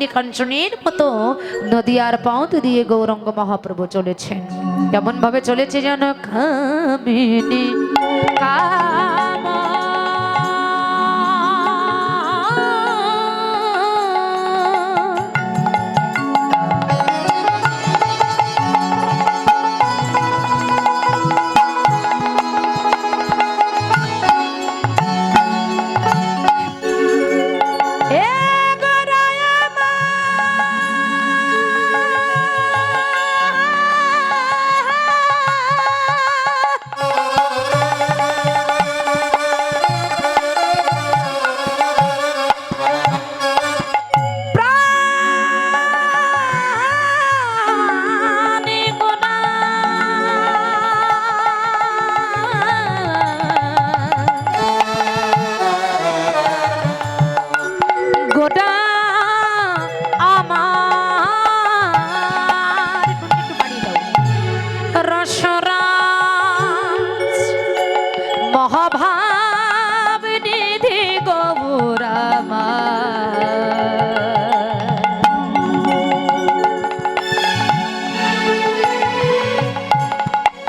তপ্তে কাঞ্চনের মতো নদিয়ার পথ দিয়ে গৌরাঙ্গ মহাপ্রভু চলেছেন। কেমন ভাবে চলেছে যেন কামিনী কাম মহাভাব নিধি গৌরামা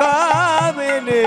কামিনী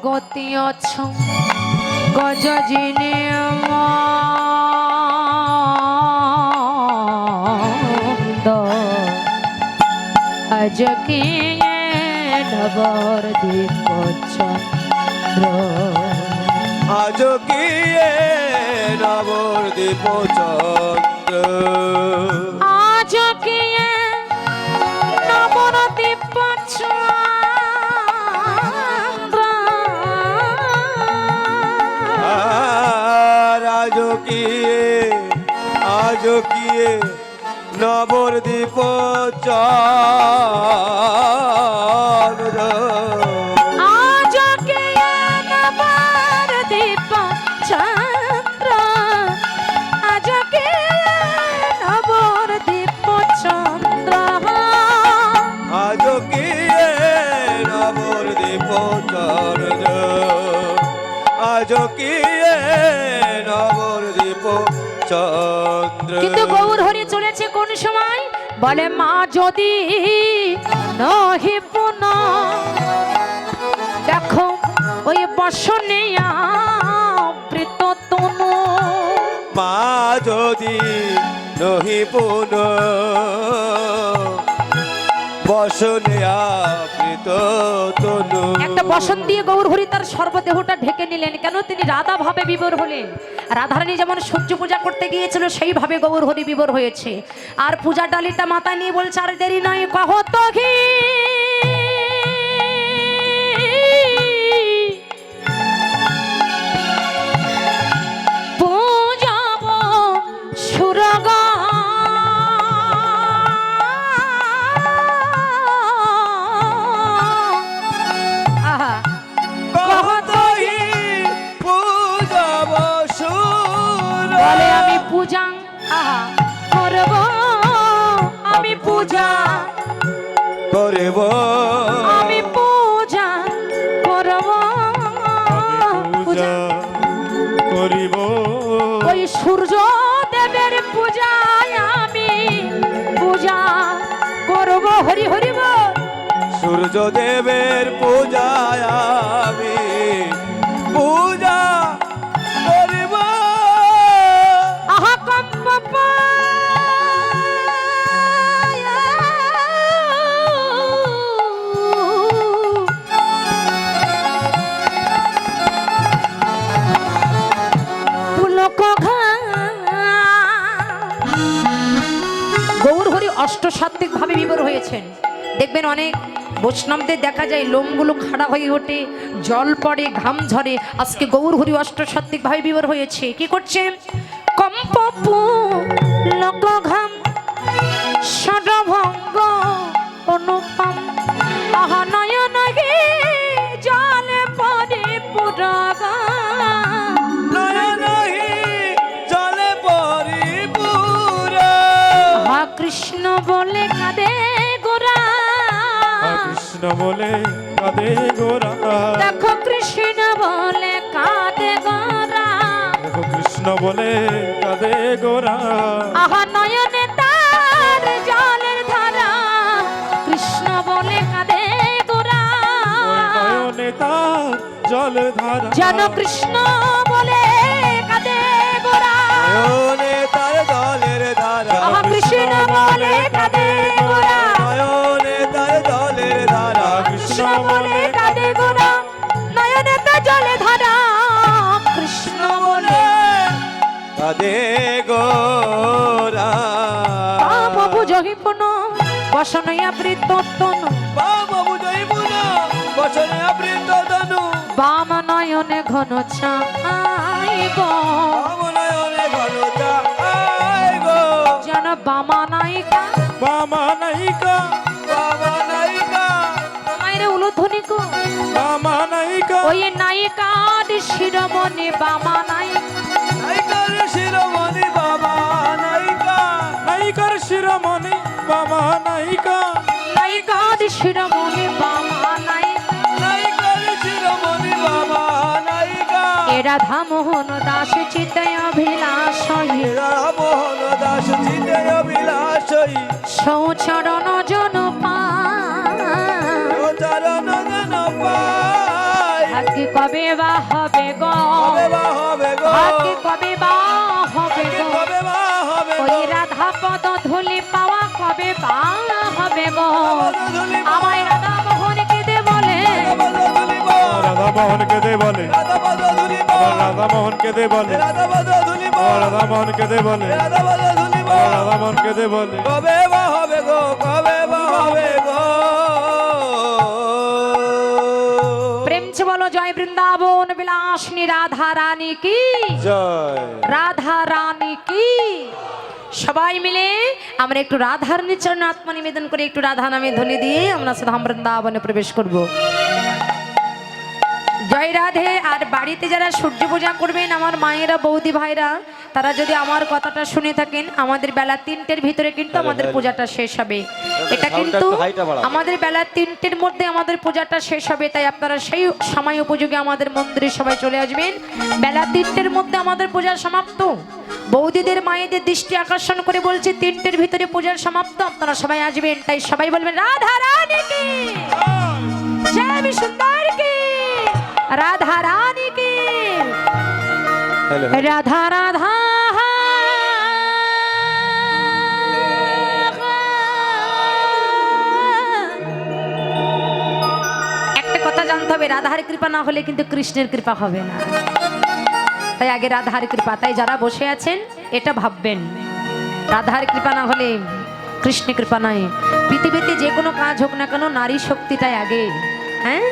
গতি অছ গজ জিনে আজ কি নবর দীপ চন্দ্র আজ কি নবর দীপ চন্দ্র আজ কি নবর দীপ আজ কিয়ে নবদ্বীপ চন্দ্র আজ কিয়ে নবদ্বীপ চন্দ্র আজ কিয়ে নবদ্বীপ চন্দ্র আজ কিয়ে নবদ্বীপ চন্দ্র আজ কিয়ে নবদ্বীপ চন্দ্র। কিন্তু গৌর হরি চলেছে কোন সময় বলে মা যদি নহি পুন দেখো ওই বসনে আবৃত তনু মা যদি নহি পুন বসনে আবৃত তনু। একটা বসন দিয়ে গৌর হরি তার সর্বদেহটা ঢেকে নিলেন। কেন? তিনি রাধা ভাবে বিভোর হলেন। রাধারানী যেমন সূর্য পূজা করতে গিয়েছিল সেইভাবে গৌর হরি বিভোর হয়েছে। আর পূজার ডালিটা মাথা নিয়ে বলছে আর দেরি নয় কহ তো ঘি পূজাব সুরগা পূজা করব আমি পূজা করব আমি পূজা করব পূজা করিব ওই সূর্য দেবের পূজায় আমি পূজা করব হরি হরি বল সূর্য দেবের পূজায় আমি পূজা করিব আহা কম্প গৌর হরি অষ্টসাত্ত্বিক ভাবে বিভোর হয়েছেন। দেখবেন অনেক বৈষ্ণবদের দেখা যায় লোমগুলো খাড়া হয়ে ওঠে, জল পড়ে, ঘাম ঝরে। আজকে গৌর হরি অষ্টসাত্ত্বিক ভাবে বিবর হয়েছে। কি করছে? কম্পপু লোক ঘাম সরভঙ্গ অনুপম আহা নয়ন গে জলে পড়ে পুরাগা নয়নহি জলে পরিপূরা। হা কৃষ্ণ বলে কাঁদে গোরা, কৃষ্ণ বলে কাঁদে গোরা, দেখো কৃষ্ণ বলে কাঁদে গোরা, দেখো কৃষ্ণ বলে কাঁদে গোরা। আহা নয়নে তার জলের ধারা, কৃষ্ণ বলে কাঁদে গোরা, নয়নে তার জলের ধারা, যেন কৃষ্ণ বলে কাঁদে গোরা। নয়নে তার জলের ধারা, আহা কৃষ্ণ বলে কাঁদে গোরা, নয়নে তার জলের ধারা, কৃষ্ণ বলে কাঁদে গোরা, নয়নে তার জলে ধারা, কৃষ্ণ বলে কাঁদে গোরা। বাবু জহিপুন বসনয়া বৃত্তন, বাবু জয়পুর বচনে আবৃত ধনু, বাম নয়নে ঘন ছাই গো, নয়নে ঘনতা আয় গো। যেন বামা নায়িকা, বামা নায়িকা, বাবা নায়িকা, মায়ের উলুধ্বনি গো, বামা নায়িকা, ওই নায়িকার শিরোমণি বামা নায়িকা, নায়িকার শিরোমণি বাবা নায়িকা, নায়িকার শিরোমণি বামা নায়িকা, নায়িকার শিরোমণি বামা নায়িকা। নায়িকার শিরোমণি বাবা নায়িকা। এ রাধা মোহন দাস চিতে অভিলাষ, রামোহন দাস চিতে অভিলাষই, সৌচরণ জন ও চরণ গণ পাই। কি কবে বা হবে গো, কবে বা হবে গো, কি কবে বা হবে গো, কবে বা হবে গো, ওই রাধা পদ ধুলি পাওয়া কবে বা হবে গো। আমায় রাধা মোহন কেঁদে বলে, রাধা মোহনকে দে বলে, রাধা মোহনকে দে বলে, রাধা মোহনকে দে বলে, রাধা মোহনকে দে বলে। কবে বা হবে গো, কবে বা হবে গো। প্রেম ছে বলো জয় বৃন্দাবন বিলাসিনী রাধা রানী কি, জয়। রাধা রানী কি। সবাই মিলে আমরা একটু রাধার চরণে আত্মনিবেদন করে একটু রাধা নামে ধ্বনি দিয়ে আমরা সুধাম বৃন্দাবনে প্রবেশ করব। জয় রাধে। আর বাড়িতে যারা সূর্য পূজা করবেন আমার মায়েরা বৌদি ভাইরা, তারা যদি আমার কথাটা শুনে থাকেন, আমাদের বেলা 3টের ভিতরে কিন্তু আমাদের পূজাটা শেষ হবে। এটা কিন্তু আমাদের বেলা 3টের মধ্যে আমাদের পূজাটা শেষ হবে। তাই আপনারা সেই সময় উপযোগী আমাদের মন্দিরে সবাই চলে আসবেন। বেলা 3টের মধ্যে আমাদের পূজা সমাপ্ত। বৌদিদের মায়েদের দৃষ্টি আকর্ষণ করে বলছি 3টের ভিতরে পূজার সমাপ্ত, আপনারা সবাই আসবেন। তাই সবাই বলবেন রাধা রানী কি, শ্যামী সুন্দর কি, রাধা রানী কি, রাধা রাধা। একটা কথা জানতে হবে, রাধার কৃপা না হলে কিন্তু কৃষ্ণের কৃপা হবে না। তাই আগে রাধার কৃপা। তাই যারা বসে আছেন এটা ভাববেন, রাধার কৃপা না হলে কৃষ্ণের কৃপা নাই। পৃথিবীতে যে কোনো কাজ হোক না কেন নারী শক্তিটাই আগে। হ্যাঁ,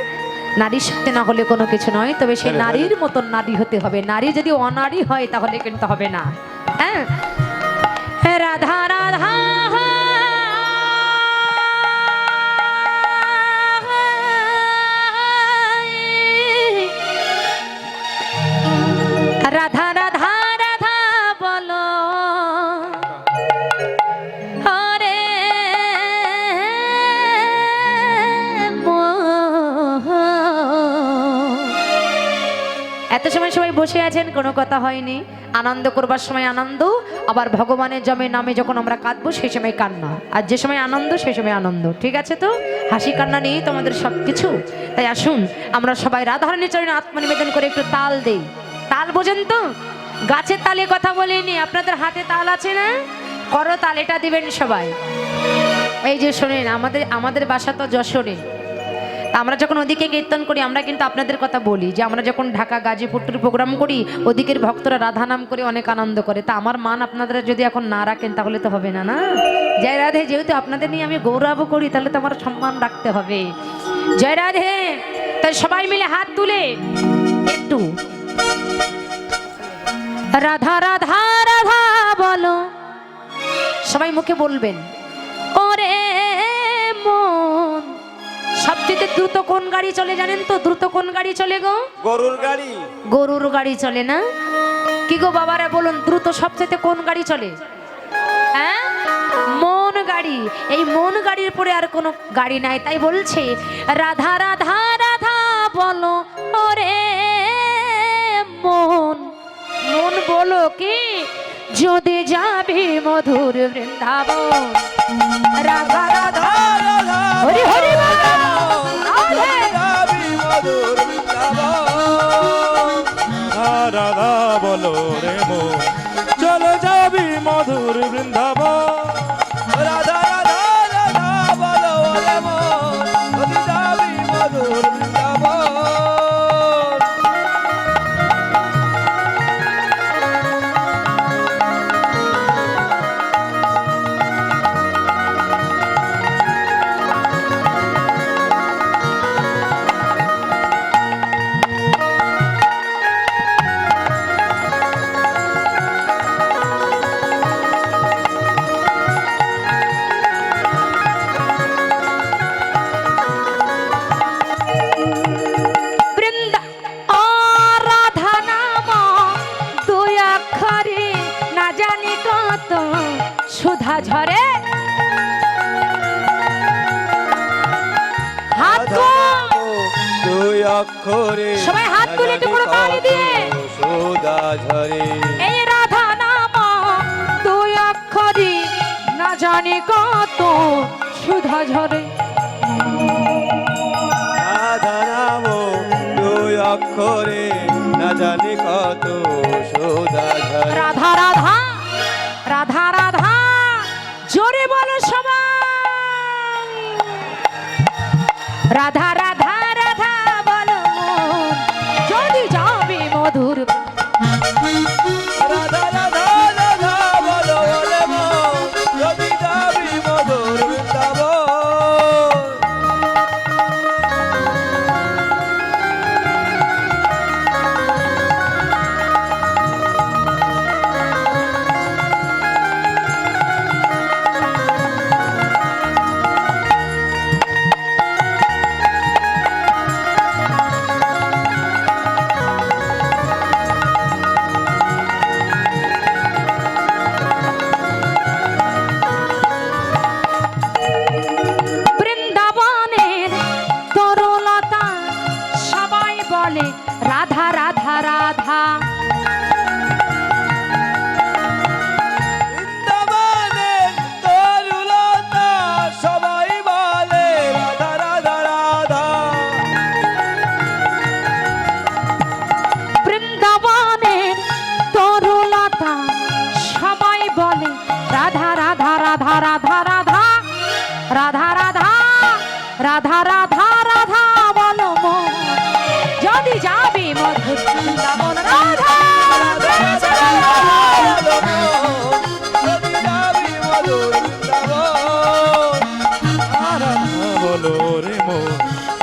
নারী শক্তি না হলে কোনো কিছু নয়। তবে সেই নারীর মতন নারী হতে হবে। নারী যদি অনারী হয় তাহলে কিন্তু হবে না। হ্যাঁ, রাধা রাধা রাধা রাধা রাধা বলো হরে এত সময় সবাই বসে আছেন, কোনো কথা হয়নি। আনন্দ করবার সময় আনন্দ, আবার ভগবানের জমে নামে যখন আমরা কাঁদবো সেই সময় কান্না, আর যে সময় আনন্দ সেই সময় আনন্দ। ঠিক আছে তো? হাসি কান্না নিয়েই তোমাদের সব কিছু। তাই আসুন আমরা সবাই রাধারানীর চরণে আত্মনিবেদন করে একটু তাল দেই। তাল বোঝেন তো? গাছের তালে কথা বলিনি, আপনাদের হাতে তাল আছে না? করো তাল, এটা দিবেন সবাই। এই যে শোনেন, আমাদের বাসা তো যশোরে। আমরা যখন ওদিকে কীর্তন করি আমরা কিন্তু আপনাদের কথা বলি যে আমরা যখন ঢাকা গাজীপুরের প্রোগ্রাম করি ওদিকের ভক্তরা রাধা নাম করে অনেক আনন্দ করে, তা আমার মান আপনারা যদি এখন না রাখেন তাহলে তো হবে না। না জয় রাধে, যেহেতু আপনাদের নিয়ে আমি গৌরব করি তাহলে তো আমার সম্মান রাখতে হবে। জয় রাধে। তাই সবাই মিলে হাত তুলে একটু রাধা রাধা রাধা বলো, সবাই মুখে বলবেন। ওরে মন, সবচেয়ে দ্রুত কোন গাড়ি চলে জানেন তো? দ্রুত কোন গাড়ি চলে গো? গরুর গাড়ি। গরুর গাড়ি চলে না? কি গো বাবারা বলুন, দ্রুত সবচেয়ে কোন গাড়ি চলে? হ্যাঁ, মন গাড়ি। এই মন গাড়ির পরে আর কোনো গাড়ি নাই, তাই বলছে রাধা রাধা রাধা বলো ওরে মন। মন বলো কি, যদি যাবি মধুর বৃন্দাবন। রাধা রাধা হরি হরি বল। রাধা বলো রে মো, চলে যাবি মধুর বৃন্দাবন। রাধা রাধা রাধা বলো রে মন, যদি যাবি মধুর বৃন্দাবন। বৃন্দা ও রাধা নাম দুই অক্ষরে, না জানি কত সুধা ঝরে। হাত দুই অক্ষরে সবাই হাত তুলে একটু করে তালি দিয়ে। সুধা ঝরে। এই রাধা নাম দুই অক্ষরে, না জানি কত সুধা ঝরে। রাধা নাম দুই অক্ষরে, না জানি কত সুধা ঝরে। রাধা রাধা রাধা রাধা জোরে বলো সবাই। রাধা রাধা রাধা বলো মন, যদি যাবি মধুর। রাধা রাধা রাধা বলো রে মন, যদি যাবি মধুর বৃন্দাবন। বৃন্দাবনের তরুলতা সবাই বলে রাধা রাধা রাধা। বৃন্দাবনের তরুলতা সবাই বলে রাধা রাধা রাধা। বৃন্দাবনের তরুলতা সবাই বলে রাধা রাধা রাধা রাধা রাধা। রাধা রাধা রাধা রাধা রাধা বলো মন, যদি যাবি মধুর বৃন্দাবন। রাধা রাধা রাধা বলো মন, যদি যাবি মধুর বৃন্দাবন। রাধা বলো রে মো,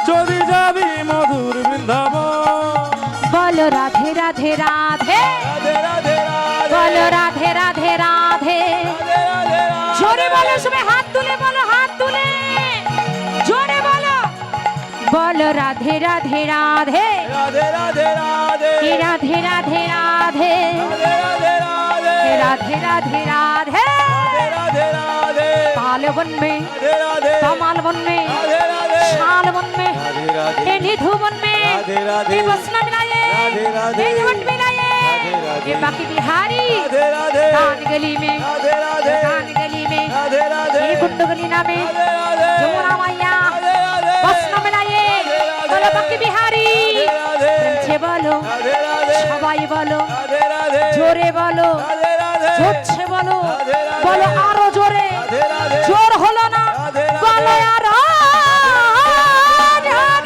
যদি যাবি মধুর বৃন্দাবন। বলো রাধে রাধে রাধে, রাধে রাধে রাধে, বলো রাধে রাধে রাধে। রাধে রাধে রাধে। জোরে বলো সবাই, হাত তুলে বলো, হাত তুলে জোরে বলো। বলো রাধে রাধে রাধে, রাধে রাধে রাধে, হে রাধে রাধে রাধে, রাধে রাধে রাধে, হে রাধे राधे राधे। राधे राधे, पाल वन में, राधे राधे, कमाल वन में, राधे राधे, शाल वन में, राधे राधे, ये निधु वन में, राधे राधे, ये बसना मिलाए, राधे राधे, ये जवट मिलाए, राधे राधे, ये बाकी बिहारी, राधे राधे, कान गली में, राधे राधे, कान गली में, राधे राधे, ये गुंड गली ना में, राधे राधे, जमुना मैया, राधे राधे, बसना मिलाए, बोलो बाकी बिहारी, राधे प्रेम बोलो, राधे राधे, सबाई बोलो, राधे राधे, जोरे बोलो, राधे राधे, जोच्छे बोलो, राधे राधे, बोलो आरो जोरे, राधे राधे, जोर हलो ना, राधे राधे, बोलो यारो, राधे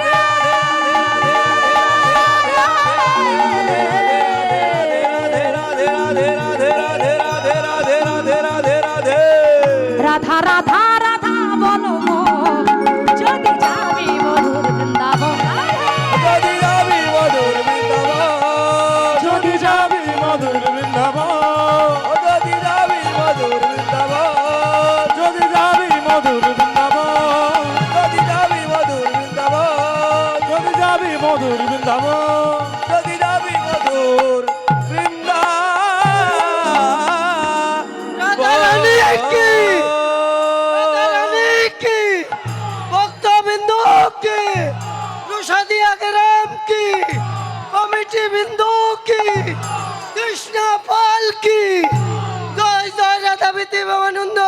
যদি যাবি মধুর রাধারানী কি? রাধারানী কি? ভক্তবৃন্দ কি? রুশাদিয়া গ্রাম কি? কমিটি বিন্দু কি? কৃষ্ণ পাল কি? জয় জয় রাধা বিতি ভবানন্দ।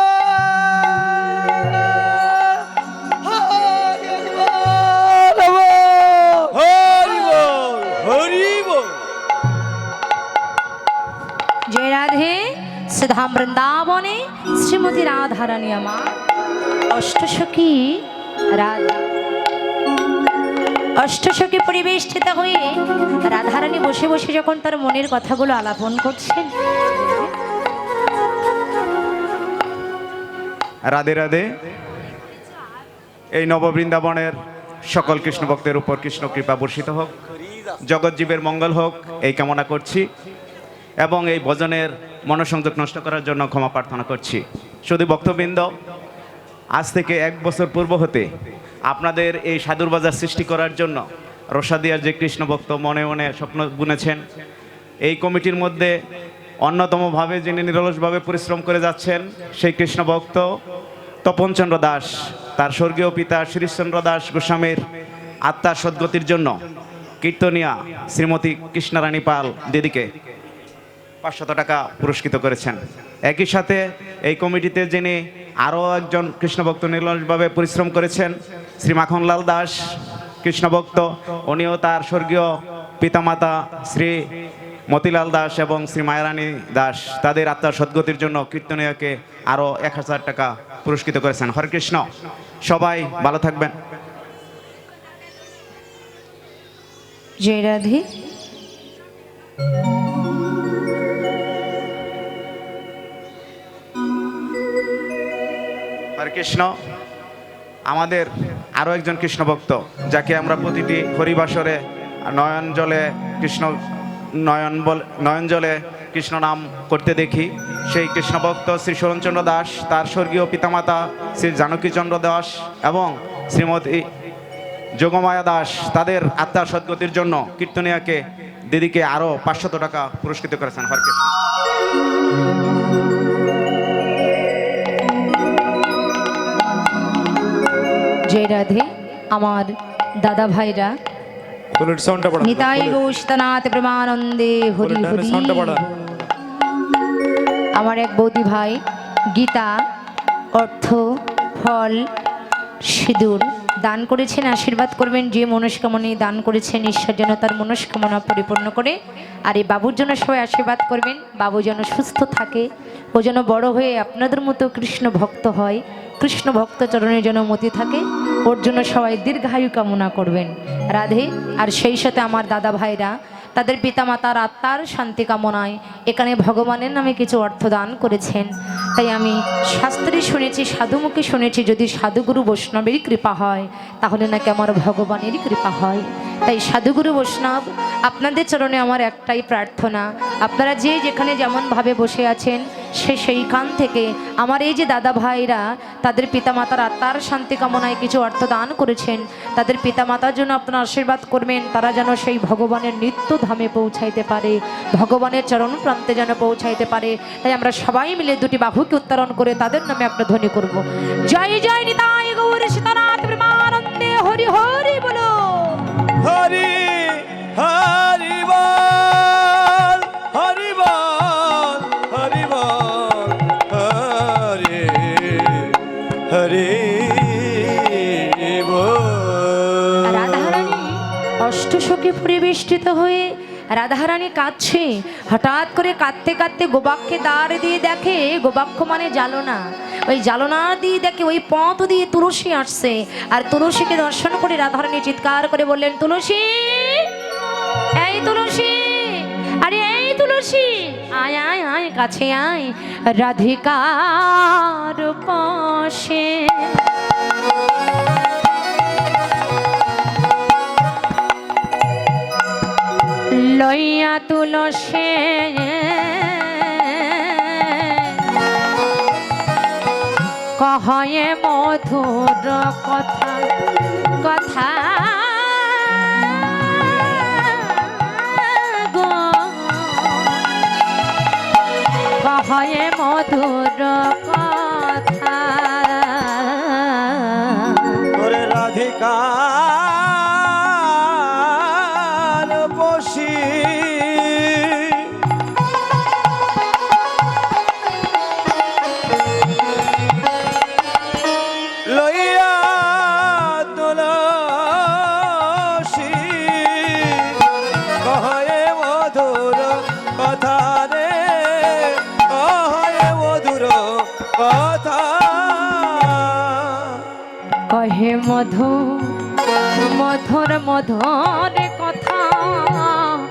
হরি বল হরি বল। জয় রাধে। সিধাম বৃন্দাবনে শ্রীমতী রাধারানী আমার অষ্টসখী রাধা অষ্টসখী পরিবেষ্টিত হয়ে রাধারানী বসে বসে যখন তার মনের কথাগুলো আলাপন করছেন। রাধে রাধে। এই নববৃন্দাবনের সকল কৃষ্ণ ভক্তের উপর কৃষ্ণ কৃপা বর্ষিত হোক, জগৎজীবের মঙ্গল হোক এই কামনা করছি এবং এই ভজনের মনোসংযোগ নষ্ট করার জন্য ক্ষমা প্রার্থনা করছি। শুধু ভক্তবৃন্দ, আজ থেকে 1 বছর পূর্ব হতে আপনাদের এই সাধুর বাজার সৃষ্টি করার জন্য রসাদিয়ার যে কৃষ্ণ ভক্ত মনে মনে স্বপ্ন বুনেছেন, এই কমিটির মধ্যে অন্যতমভাবে যিনি নিরলসভাবে পরিশ্রম করে যাচ্ছেন সেই কৃষ্ণ ভক্ত তপনচন্দ্র দাস, তার স্বর্গীয় পিতা শ্রীশচন্দ্র দাস গোস্বামীর আত্মার সদ্গতির জন্য কীর্তনিয়া শ্রীমতী কৃষ্ণারানী পাল দিদিকে 500 টাকা পুরস্কৃত করেছেন। একই সাথে এই কমিটিতে যিনি আরও একজন কৃষ্ণভক্ত নিরলসভাবে পরিশ্রম করেছেন শ্রী মাখনলাল দাস কৃষ্ণভক্ত, উনিও তার স্বর্গীয় পিতামাতা শ্রী মতিলাল দাস এবং শ্রী মায়ারানী দাস তাদের আত্মার সদ্গতির জন্য কীর্তনীয়কে আরও 1000 টাকা পুরস্কৃত করেছেন। হরে কৃষ্ণ। সবাই ভালো থাকবেন। জয় রাধে। হরে কৃষ্ণ। আমাদের আরও একজন কৃষ্ণ ভক্ত যাকে আমরা প্রতিটি হরিবাসরে নয়ন জলে কৃষ্ণ নাম করতে দেখি, সেই কৃষ্ণ ভক্ত শ্রী শরণচন্দ্র দাস, তার স্বর্গীয় পিতামাতা শ্রী জানকীচন্দ্র দাস এবং শ্রীমতী যোগমায়া দাস তাদের আত্মার সদ্গতির জন্য কীর্তনিয়াকে দিদিকে আরও 500 টাকা পুরস্কৃত করেছেন। হরে কৃষ্ণ। জয় রাধে। আমার দাদা ভাইরা বুলেট সাউন্ডটা বাড়ান, নিতাই গৌশতনাথ প্রেমানন্দে হরি বুলেট হরি। সাউন্ডটা বাড়ান। আমার এক বৌদি ভাই গীতা অর্থ ফল সিঁদুর দান করেছেন। আশীর্বাদ করবেন, যে মনস্কামনা দান করেছেন ঈশ্বর যেন তার মনস্কামনা পরিপূর্ণ করে। আর এই বাবুর জন্য সবাই আশীর্বাদ করবেন, বাবু যেন সুস্থ থাকে, ও যেন বড় হয়ে আপনাদের মতো কৃষ্ণ ভক্ত হয়, কৃষ্ণ ভক্ত চরণে যেন মতি থাকে, ওর জন্য সবাই দীর্ঘায়ু কামনা করবেন। রাধে। আর সেই সাথে আমার দাদা ভাইরা তাদের পিতামাতার আত্মার শান্তি কামনায় এখানে ভগবানের নামে কিছু অর্থ দান করেছেন। তাই আমি শাস্ত্রে শুনেছি, সাধুমুখে শুনেছি, যদি সাধুগুরু বৈষ্ণবেরই কৃপা হয় তাহলে নাকি আমার ভগবানেরই কৃপা হয়। তাই সাধুগুরু বৈষ্ণব আপনাদের চরণে আমার একটাই প্রার্থনা, আপনারা যে যেখানে যেমনভাবে বসে আছেন সেইখান থেকে আমার এই যে দাদা ভাইরা তাদের পিতামাতার আত্মার শান্তি কামনায় কিছু অর্থ দান করেছেন, তাদের পিতামাতার জন্য আপনারা আশীর্বাদ করবেন, তারা যেন সেই ভগবানের নিত্য ধামে পৌঁছাইতে পারে, ভগবানের চরণ প্রান্তে যেন পৌঁছাইতে পারে। তাই আমরা সবাই মিলে দুটি বাহুকে উত্তোলন করে তাদের নামে একটা ধ্বনি করব। জয় জয় নিতাই গৌর সীতানাথ প্রেমানন্দে হরি হরি বলো। হরি হরি বল হরি বল হরি বল হরি হরি বল। রাধারানী অষ্টসখী পরিবেষ্টিত হয়ে রাধারানী কাঁদছে। হঠাৎ করে কাঁদতে কাঁদতে গোবাক্ষে দাঁড় দিয়ে দেখে, গোবাক্ষ মানে জ্বালনা, ওই জ্বালনা দিয়ে দেখে ওই পথ দিয়ে তুলসী আসছে। আর তুলসীকে দর্শন করে রাধারানী চিৎকার করে বললেন, তুলসী, এই তুলসী, আরে এই তুলসী, আয় আয় আয় কাছে আয় রাধিকার পাশে। লইয়া তুলসী কহয়ে মধুর কথা কথা লইয়া তুলসী কহে মধুর কথা রে, কহে মধুর কথা। কহে মধু মধুর মধুর কথা,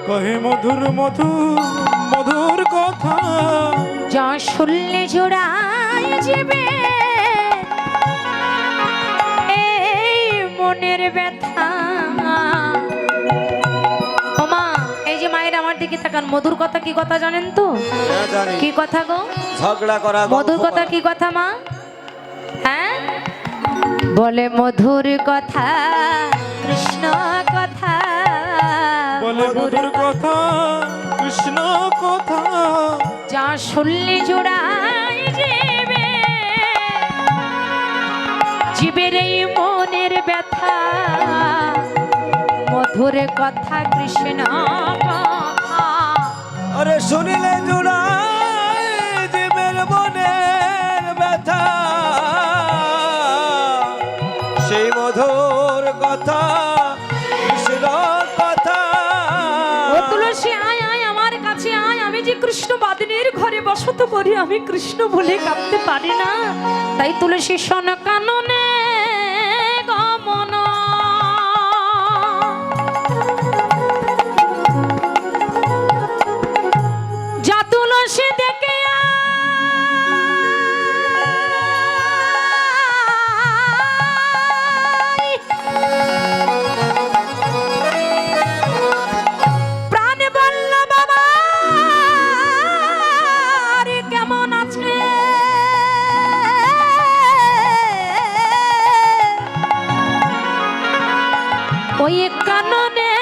কহে মধুর মধুর কথা, যা শুনলে জোড়ায় যাবে এই মনের ব্যথা। ওমা, এই যে মায়ের আমার দিকে তাকান, মধুর কথা কি কথা জানেন তো? জানি কি কথা গো? ঝগড়া করা, মধুর কথা কি কথা মা? হ্যাঁ, বলে মধুর কথা কৃষ্ণ কথা, বলে মধুর কথা কৃষ্ণ কথা, যা শুনলে জোড়ায় যাবে জীবের এই মনের ব্যথা। মধুর কথা কৃষ্ণ কথা, আরে শুনিলে জুড়ায় জীবের মনের ব্যথা, সেই মধুর কথা কৃষ্ণ কথা। ও তুলসী আয় আয় আমার কাছে আয়, আমি যে কৃষ্ণ বাদিনীর ঘরে বসত করি, আমি কৃষ্ণ বলে কাঁদতে পারি না, তাই তুলসী শোন কাননে গমন। যা তুলসী দেখে আয়, প্রাণ বলল বাবা রে কেমন আছে, ওই কাননে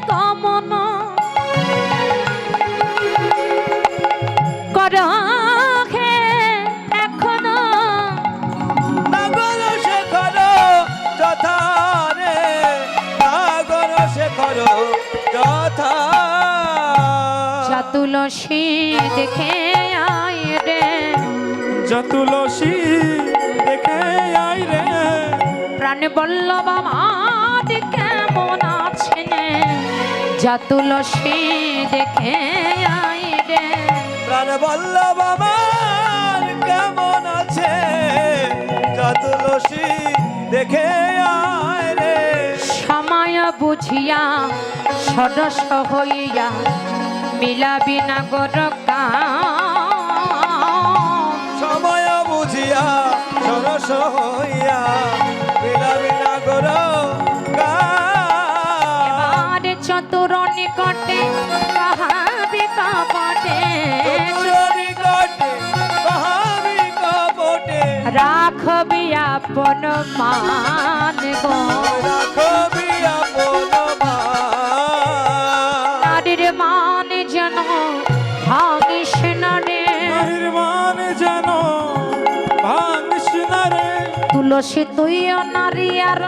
গমন কর হে এখনো। নাগর শেখর যথা রে, নাগর শেখর যথা। যা তুলসী দেখে আয় রে, যা তুলসী দেখে আই রে, প্রাণ বল্লভ আমার কেমন আছেন, যা তুলসী দেখে আয় রে। প্রাণ বল্লভ আমার কেমন আছে, যা তুলসী দেখে আয় রে। সময় বুঝিয়া সদস্য হইয়া মিলাবি না গরকা, সময় বুঝিয়া সরস হইয়া বিলাবি নাগর এবার চতুর নিকটে কাহাবি কাপটে, রাখবি আপন মান গো, নারীর মান যেন ভাঙিস না রে। নারীর মান যেন ভাঙিস না রে, তুলসী তুইও নারী আর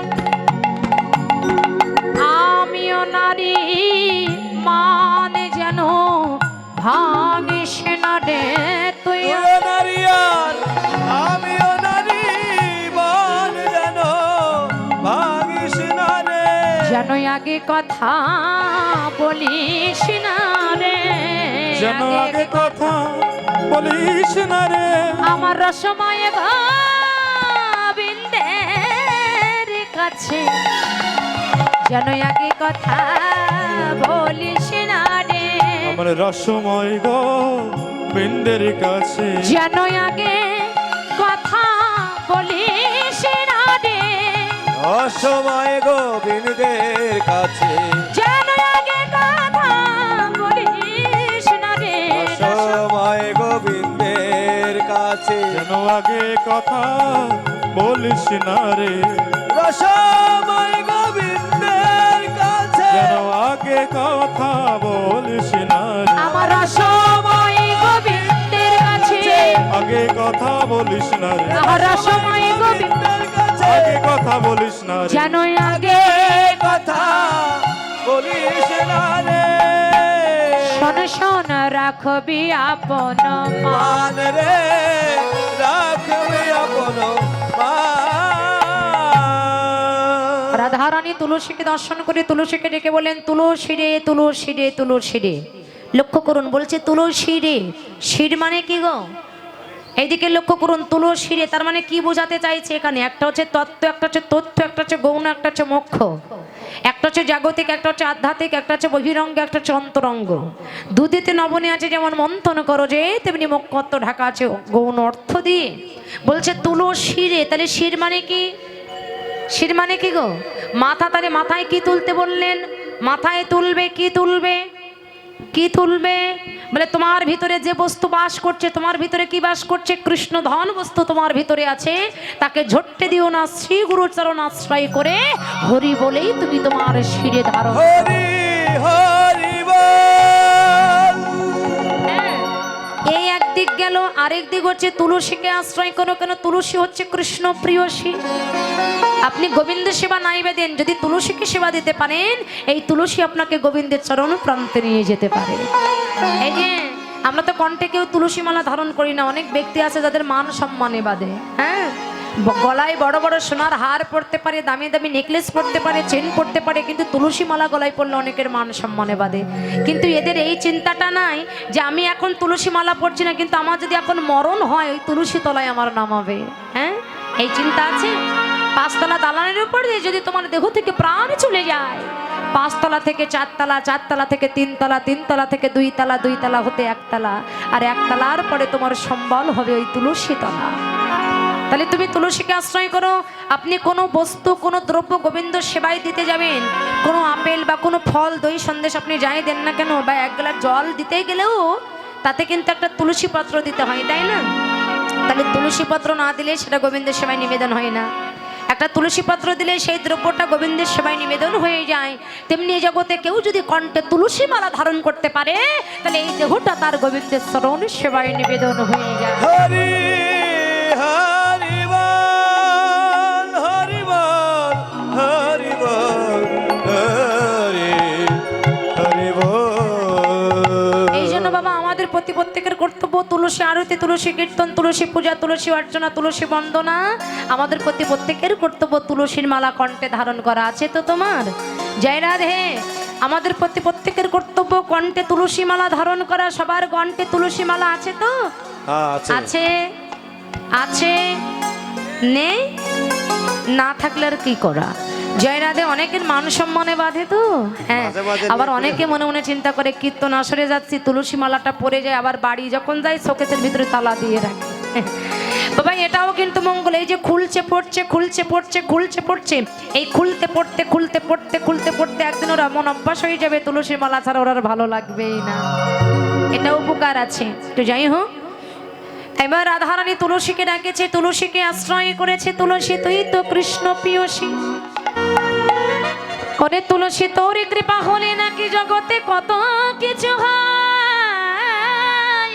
আমিও নারী, মান যেন ভাঙিস না রে। তুইও আমিও নারী মান যেন ভাঙিস না রে। যেন আগে কথা বলিস না রে, যেন আগে কথা বলিস না রে, আমার রসময় গোবিন্দের কাছে যেন আগে কথা বলিস না রে, আমার রসময় গো বিন্দের কাছে, যেন আগে কথা বলিস না রে, অসময় গোবিন্দের কাছে, যেন আগে কথা বলিস না রে। অসময় গোবিন্দের কাছে, যেন আগে কথা বলিস না রে, রসময় গোবিন্দের কাছে, যেন আগে কথা বলিস না রে, আমার রসময় গোবিন্দের কাছে, আগে কথা বলিস না রে, আমার রসময় গোবিন্দ কাছে আগে কথা বলিস না রে, যেন আগে কথা বলিস না রে শোন শোন রাখবি আপন মান। মান রে রাখবি আপন মান। রাধারানী তুলসীকে দর্শন করে তুলসীকে ডেকে বলেন, তুলসী রে তুলসী রে তুলসী রে। লক্ষ্য করুন, বলছে তুলসী রে। শির মানে কি গো? এইদিকে লক্ষ্য করুন, তুলসী রে তার মানে কি বোঝাতে চাইছে এখানে? একটা হচ্ছে তত্ত্ব, একটা হচ্ছে তথ্য, একটা হচ্ছে গৌণ, একটা হচ্ছে মোক্ষ। একটা হচ্ছে জাগতিক, একটা হচ্ছে আধ্যাত্মিক, একটা হচ্ছে বহিরঙ্গ, একটা হচ্ছে অন্তরঙ্গ। দুদিতে নবনী আছে যেমন মন্থন করো যে, তেমনি মোক্ষত্ব ঢাকা আছে গৌণ অর্থ দিয়ে। বলছে তুলসী রে, তাহলে শির মানে কি? শির মানে কি গো? মাথা। তাহলে মাথায় কি তুলতে বললেন? মাথায় তুলবে কি? তুলবে কি তুলবে? বলে তোমার ভিতরে যে বস্তু বাস করছে, তোমার ভিতরে কি বাস করছে? কৃষ্ণ ধন বস্তু তোমার ভিতরে আছে, তাকে ঝট্টে দিও না, শ্রী গুরুর চরণ আশ্রয় করে হরি বলেই তুমি তোমার শিরে ধারণ। হরি হরি বল। হ্যাঁ, এই একদিক গেল, আরেক দিক হচ্ছে তুলসীকে আশ্রয় করো। কেন? তুলসী হচ্ছে কৃষ্ণ প্রিয়সী। আপনি গোবিন্দের সেবা নাইবে দেন, যদি তুলসীকে সেবা দিতে পারেন, এই তুলসী আপনাকে গোবিন্দের চরণ প্রান্তে নিয়ে যেতে পারে। এই যে আমরা তো কণ্ঠে কেউ তুলসী মালা ধারণ করি না, অনেক ব্যক্তি আছে যাদের মান সম্মানে বাদে। হ্যাঁ, গলায় বড় বড় সোনার হার পরতে পারে, দামি দামি নেকলেস পরতে পারে, চেন পরতে পারে, কিন্তু তুলসী মালা গলায় পড়লে অনেকের মান সম্মানে বাদে। কিন্তু এদের এই চিন্তাটা নাই যে আমি এখন তুলসী মালা পড়ছি না, কিন্তু আমার যদি এখন মরণ হয় ওই তুলসী তলায় আমার নামাবে। হ্যাঁ, এই চিন্তা আছে। পাঁচতলা দালানের উপর দিয়ে যদি তোমার দেহ থেকে প্রাণ চলে যায়, পাঁচতলা থেকে চারতলা, চারতলা থেকে তিনতলা, তিনতলা থেকে দুইতলা, দুইতলা হতে একতলা, আর একতলার পরে তোমার সম্বল হবে ওই তুলসী তলা। তাহলে তুমি তুলসীকে আশ্রয় করো। আপনি কোনো বস্তু, কোনো দ্রব্য গোবিন্দ সেবায় দিতে যাবেন, কোনো আপেল বা কোনো ফল, দই সন্দেশ আপনি যাই দেন না কেন, বা এক গ্লাস জল দিতে গেলেও তাতে কিন্তু একটা তুলসী পত্র দিতে হয়, তাই না? তাহলে তুলসী পত্র না দিলে সেটা গোবিন্দের সেবায় নিবেদন হয় না। একটা তুলসী পত্র দিলে সেই দ্রব্যটা গোবিন্দের সেবায় নিবেদন হয়ে যায়। তেমনি এই জগতে কেউ যদি কণ্ঠে তুলসী মালা ধারণ করতে পারে, তাহলে এই দেহটা তার গোবিন্দের চরণ সেবায় নিবেদন হয়ে যায়। হরি হরি বল, হরি বল, হরি বল, হরি হরি বল। এই জন্য বাবা আমাদের প্রত্যেকের কর্তব্য তুলসী আরতি, তুলসী কীর্তন, তুলসী পূজা, তুলসী অর্চনা, তুলসী বন্দনা। আমাদের প্রত্যেকের কর্তব্য তুলসীর মালা কণ্ঠে ধারণ করা। আছে তো তোমার? জয় রাধে। আমাদের প্রত্যেকের কর্তব্য কণ্ঠে তুলসী মালা ধারণ করা। সবার কণ্ঠে তুলসী মালা আছে তো? আছে আছে, নেই? না থাকলে আর কি করা? জয় রাধে। অনেকের মান সম্মানে বাধে তো। হ্যাঁ, আবার অনেকে মনে মনে চিন্তা করে কীর্তন আসরে যাচ্ছি, তুলসী মালাটা পরে যায়, আবার বাড়ি যখন যাই শোকেসের ভিতরে তালা দিয়ে রাখে। বাবা এটাও কিন্তু মঙ্গল। এই যে খুলছে পড়ছে, খুলছে পড়ছে, খুলছে পড়ছে, এই খুলতে পড়তে খুলতে পড়তে খুলতে পড়তে একদিন ওরা মন অভ্যাস হয়ে যাবে, তুলসী মালা ছাড়া ওরা ভালো লাগবেই না। এটা উপকার আছে। তো যাই হোক, এবার রাধারানী তুলসীকে ডাকেছে, তুলসীকে আশ্রয় করেছে। তুলসী তুই তো কৃষ্ণ প্রিয়সী। ওরে তুলসী তোর কৃপা হলে নাকি জগতে কত কিছু হয়।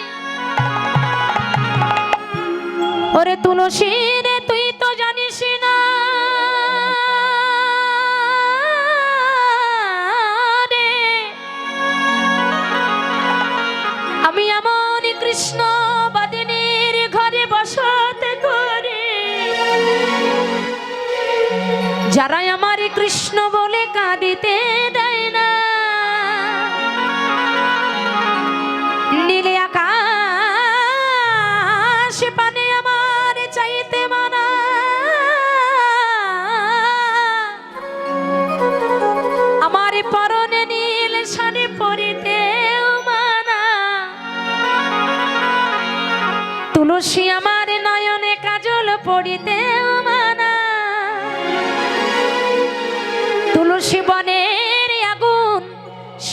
ওরে তুলসী রে তুই তো জানিস না রে, আমি এমন কৃষ্ণ বাদিনীর ঘরে বসত করি, যারা আমার কৃষ্ণ বলে কাঁদিতে দেয় না। নীলে আকাশ পানে আমার চাইতে মানা, আমার পরনে নীল শাড়ি পরিতে মানা। তুলসী আমার নয়নে কাজল পরিতে মানা। তুলসী বনের আগুন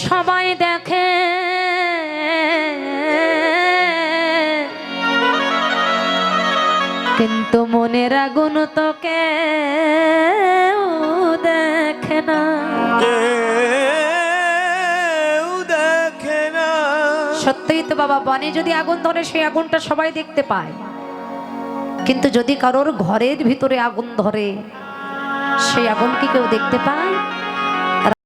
সবাই দেখে, কিন্তু মনের আগুন তো কেউ দেখে না। কেউ দেখে না। সত্যিই তো বাবা, বনে যদি আগুন ধরে সেই আগুনটা সবাই দেখতে পায়, কিন্তু যদি কারোর ঘরের ভিতরে আগুন ধরে সেই আগুন কি কেউ দেখতে পায়?